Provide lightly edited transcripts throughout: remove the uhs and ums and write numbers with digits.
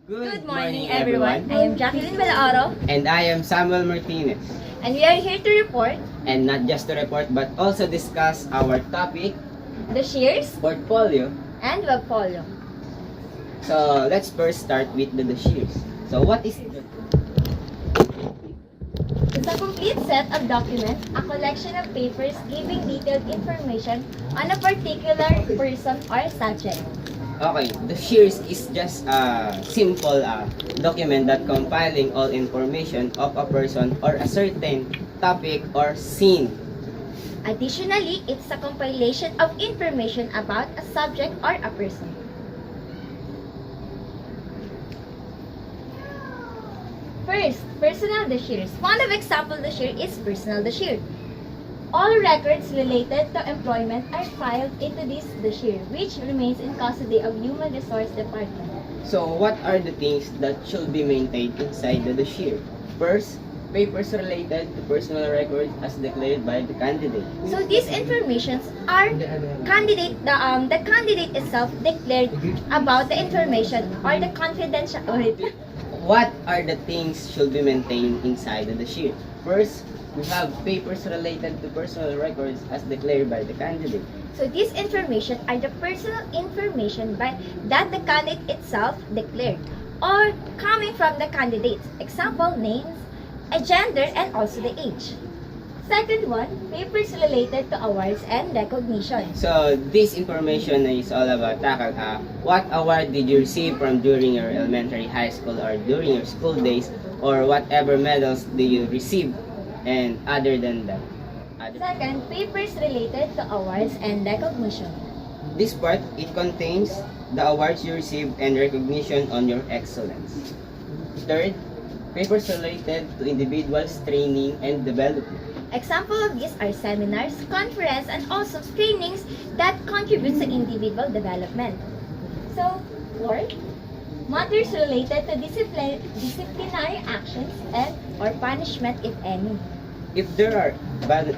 Good morning, everyone. I am Jacqueline Balaoro, And I am Samuel Martinez. and we are here to report And not just to report but also discuss our topic, the shares portfolio. and Webfolio. So let's first start with the shares. So what is the It's a complete set of documents, a collection of papers giving detailed information on a particular person or subject. Okay, the shares is just a simple document that compiling all information of a person or a certain topic or scene. Additionally, it's a compilation of information about a subject or a person. First, personal dossiers. One of example dossier is personal dossier. All records related to employment are filed into this dossier, which remains in custody of Human Resource Department. So what are the things that should be maintained inside the dossier? First, papers related to personal records as declared by the candidate. So these informations are the candidate itself declared about the information or the confidentiality. What are the things should be maintained inside the dossier? First, we have papers related to personal records as declared by the candidate. So these information are the personal information that the candidate itself declared or coming from the candidate. Example, names, a gender, and also the age. Second one, papers related to awards and recognition. So this information is all about what award did you receive from during your elementary, high school, or during your school days, or whatever medals do you receive, and other than that. Second, papers related to awards and recognition. This part, it contains the awards you received and recognition on your excellence. Third, papers related to individuals' training and development. Example of these are seminars, conference, and also trainings that contribute to individual development. So, fourth, matters related to disciplinary actions and or punishment if any. If there are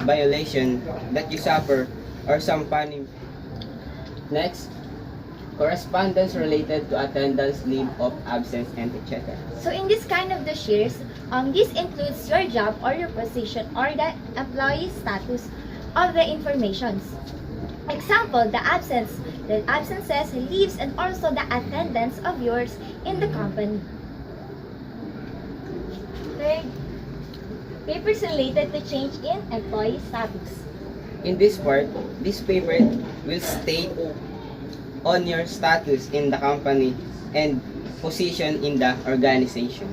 violations that you suffer or some punishment. Next, correspondence related to attendance, leave of absence, and etc. So in this kind of dossiers, this includes your job or your position or the employee status of the informations. Example, the absences, leaves, and also the attendance of yours in the company. Third, papers related to change in employee status. In this part, this paper will state on your status in the company and position in the organization.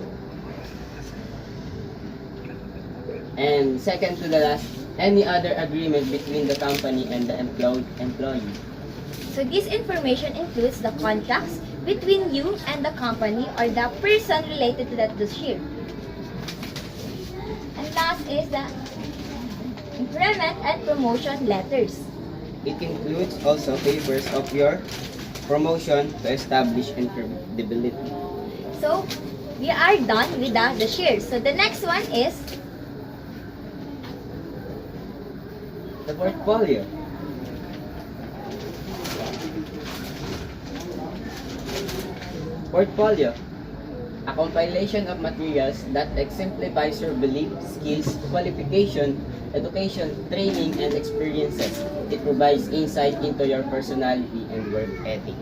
And second to the last, any other agreement between the company and the employee. So this information includes the contracts between you and the company or the person related to that dossier. And last is the increment and promotion letters. It includes also papers of your promotion to establish credibility. So we are done with the dossiers. So the next one is The portfolio. Portfolio, a compilation of materials that exemplifies your belief, skills, qualification, education, training, and experiences. It provides insight into your personality and work ethic.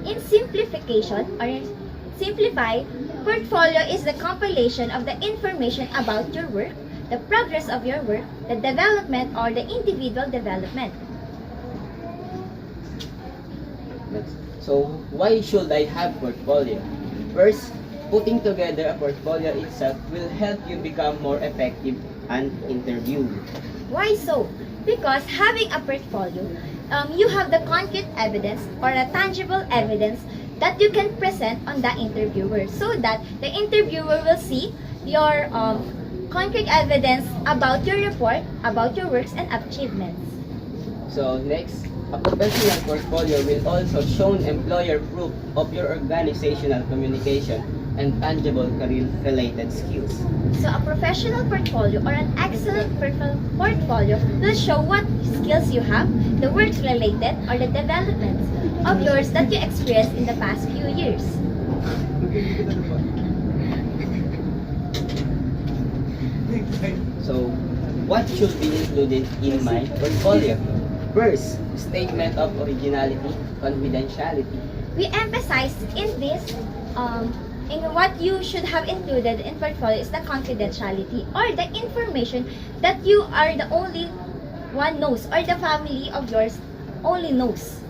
in simplification or simplify, portfolio is the compilation of the information about your work, the progress of your work, the development or the individual development. So, why should I have portfolio? First, putting together a portfolio itself will help you become more effective and interview. Why so? Because having a portfolio, you have the concrete evidence or a tangible evidence that you can present on the interviewer so that the interviewer will see your concrete evidence about your report, about your works and achievements. So next, a professional portfolio will also show employer proof of your organizational communication and tangible career-related skills. So a professional portfolio or an excellent portfolio will show what skills you have, the works related or the developments of yours that you experienced in the past few years. So, what should be included in my portfolio? First, statement of originality, confidentiality. We emphasize in what you should have included in portfolio is the confidentiality or the information that you are the only one knows or the family of yours only knows.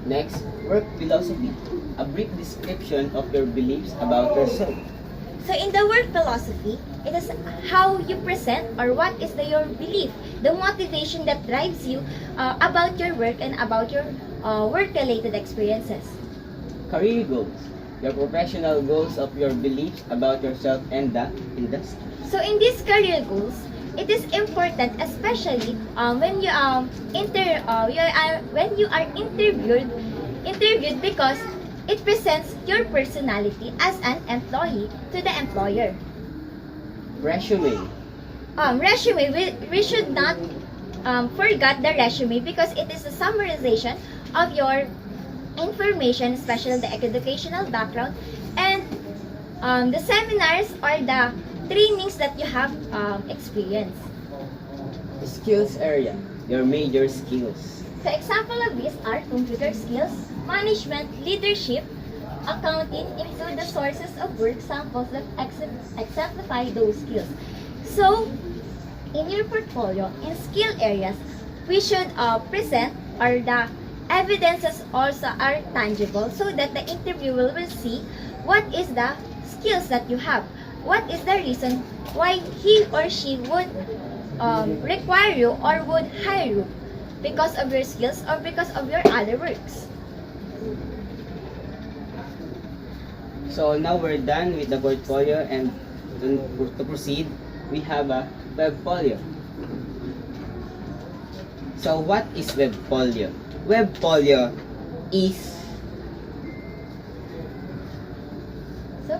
Next, work philosophy, a brief description of your beliefs about yourself. So in the work philosophy, it is how you present or what is your belief, the motivation that drives you about your work and about your work-related experiences. Career goals, your professional goals of your beliefs about yourself and the industry. So in these career goals, it is important, especially when you when you are interviewed because it presents your personality as an employee to the employer. Resume, Resume, we should not forget the resume because it is a summarization of your information, especially the educational background and the seminars or the trainings that you have experienced. skills area, your major skills. So example of these are computer skills, management, leadership, accounting include the sources of work samples that exemplify those skills. So in your portfolio, in skill areas, we should present or the evidences also are tangible so that the interviewer will see what is the skills that you have. What is the reason why he or she would require you or would hire you? Because of your skills or because of your other works. So now we're done with the portfolio and to proceed, we have a Webfolio. So what is Webfolio? Webfolio is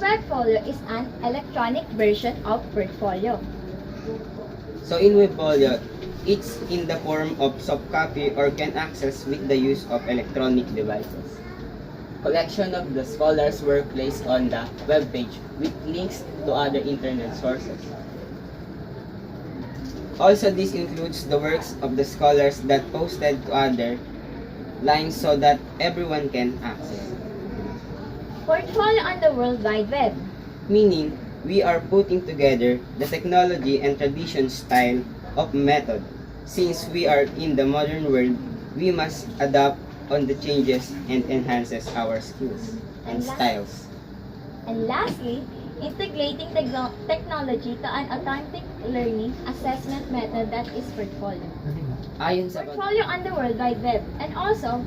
Webfolio is an electronic version of portfolio. So in Webfolio, it's in the form of soft copy or can access with the use of electronic devices. Collection of the scholar's work placed on the web page with links to other internet sources. Also, this includes the works of the scholars that posted to other lines so that everyone can access. Portfolio on the World Wide Web. Meaning, we are putting together the technology and tradition style of method. Since we are in the modern world, we must adapt on the changes and enhances our skills and styles. And lastly, integrating technology to an authentic learning assessment method that is portfolio. Ayon sa Portfolio on the World Wide Web. And also,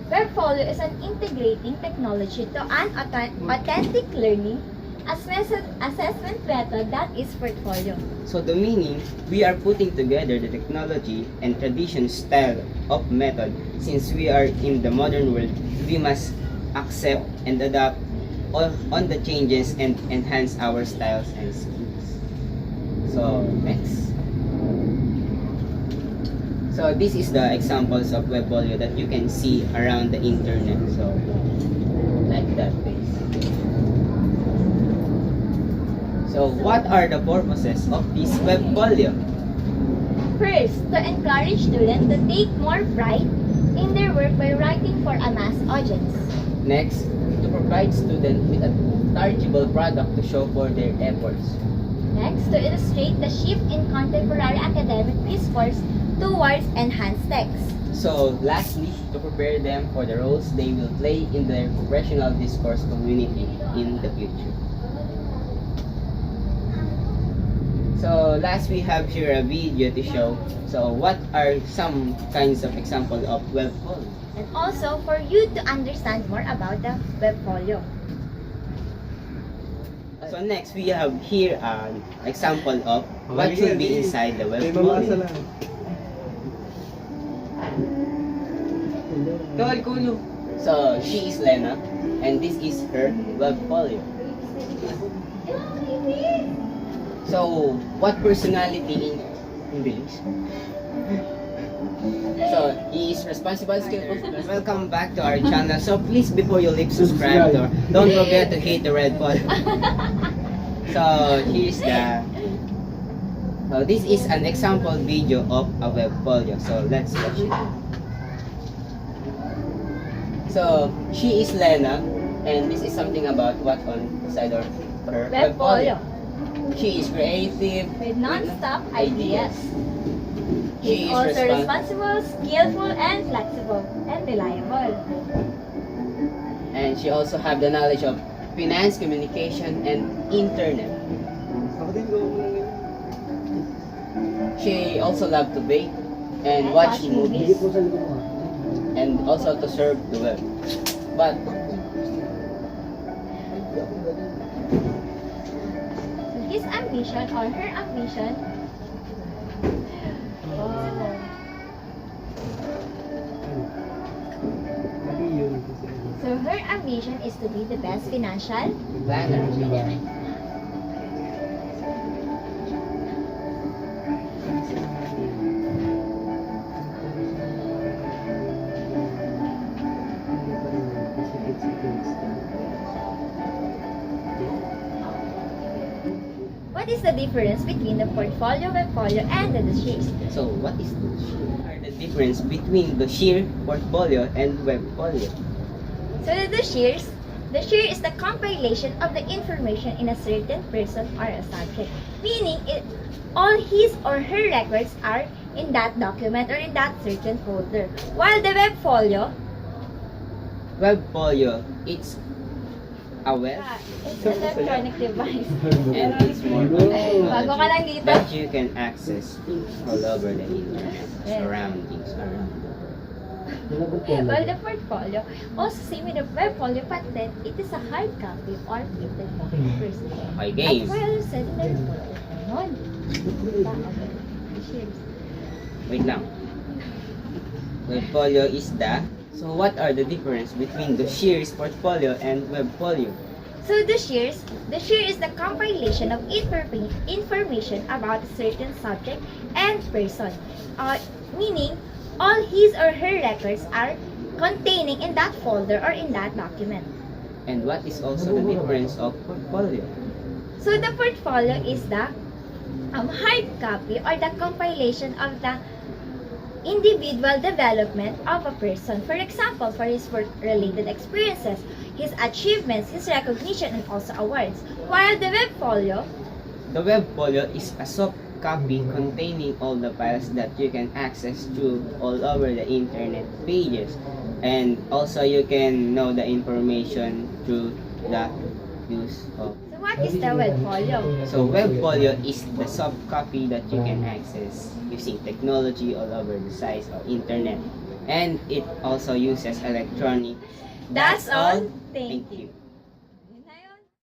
Webfolio is an integrating technology to an authentic learning assessment method that is portfolio. So the meaning, we are putting together the technology and tradition style of method. Since we are in the modern world, we must accept and adapt on the changes and enhance our styles and skills. So next. So this is the examples of Webfolio that you can see around the internet. So like that page. So what are the purposes of this Webfolio? First, to encourage students to take more pride in their work by writing for a mass audience. Next, to provide students with a tangible product to show for their efforts. Next, to illustrate the shift in contemporary academic discourse towards enhanced text. So lastly, to prepare them for the roles they will play in their professional discourse community in the future. So last we have here a video to show what are some kinds of example of Webfolio. And also for you to understand more about the Webfolio. So next we have here an example of what should be inside the Webfolio. So she is Lena and this is her Webfolio. So what personality in English? So, he is responsible, skillful. Welcome back to our channel. So, please, before you leave, subscribe. Don't forget to hit the red button. So, here's the... So, this is an example video of a Webfolio. So, let's watch it. So, she is Lena, and this is something about what on the side of her Webfolio. She is creative With non-stop ideas. She She's is also responsible, skillful, and flexible, and reliable. And she also have the knowledge of finance, communication, and internet. She also love to bake and watch movies, and also to surf the web. But His ambition or her ambition. Oh. So her ambition is to be the best financial. planner. What is the difference between the portfolio, webfolio, and the dossiers? So what is the difference between the sheer portfolio and webfolio? So the dossier is the compilation of the information in a certain person or a subject, meaning all his or her records are in that document or in that certain folder. While the Webfolio, it's a web it's an electronic device. and it's more Bago ka lang technology dito. that you can access all over the internet, Yes. surroundings around. Well, the portfolio, also same with the webfolio, but then it is a hard copy or printed copy first. Okay, At game. while said in the non. Wait lang. Webfolio is the... So what are the difference between the sheer's portfolio and webfolio? So the sheer is the compilation of information about a certain subject and person, meaning all his or her records are containing in that folder or in that document. And what is also the difference of portfolio? So the portfolio is the hard copy or the compilation of the individual development of a person. For example, for his work-related experiences, his achievements, his recognition, and also awards. While the webfolio is a soft copy containing all the files that you can access through all over the internet pages. And also you can know the information through the use of... So what is the webfolio? So webfolio is the soft copy that you can access using technology all over the sites of internet. And it also uses electronic. That's all. Thank you.